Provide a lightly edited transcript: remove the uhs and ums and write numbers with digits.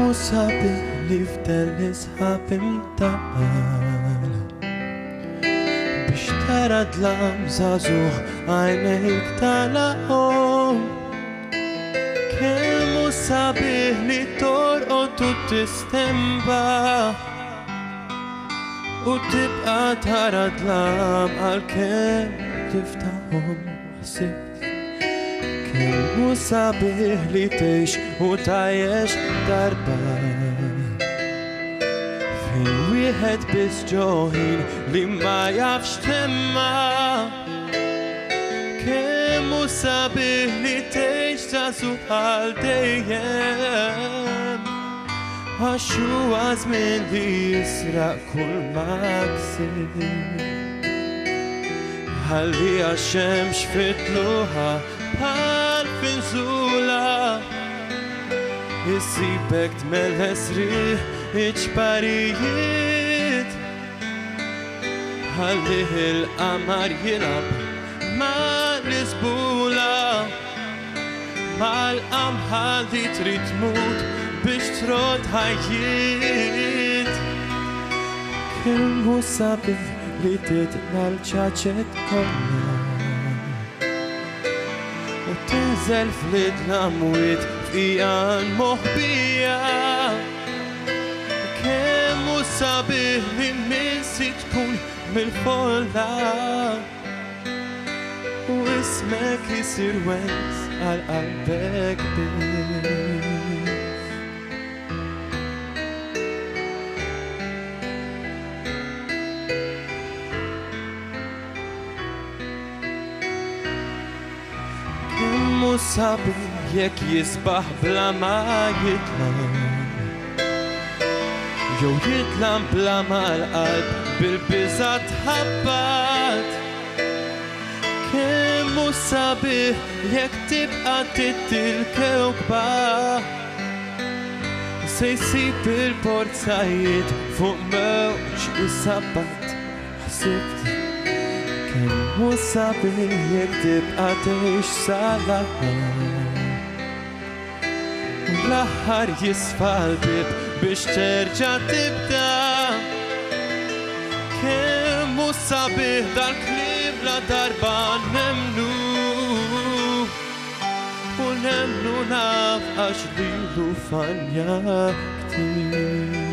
Kemmu sabiħ li f'dan nisħab imdaqal biex tara dlam żagħżugħ għajnejk talaqhom. Kemmu sabiħ li torqod u tistemba u tibqa tara dlam għalkemm tiftaħhom. Kemmu sabiħ li tgħix u tgħajjex darba fejn wieħed biss ġoħin li ma jafx temma. Kemmu sabiħ li tgħix żagħżugħ għal dejjem għax huwa żmien li jisraq kull ma ksib. Ħalli għax-xemx fitluha bħal finżula issibek tmelles riħ iġbarijiet. Ħalli il-qamar jilgħab mal-isbula mal-qamħa li trid tmut biex trod ħajjiet. Kemmu sabiħ li titla l-ċaċet kollha u tinżel f'lidna mwiet f'ijan moħbija. Kemmu sabiħ li missi tkun mill-folla u ismek jisir wens għal qalbek biss. Kemmu sabiħ jekk jisbaħ bla ma jitlam jew jitlam bla ma l-qalb bil-biża' tħabbat. Kemmu sabiħ jekk tibqa' titilkewkba se jsib il-porzajiet fuq mewġ is-sabbat. Ħsibt kemmu sabiħ jekk tibqa' tgħix sal-aħħar u l-aħħar jisfa' l-bib biex terġa' tibda. Kemmu sabiħ dal-kliem la darba nemmnu u nemmnu naf għax lilu fanja ktir.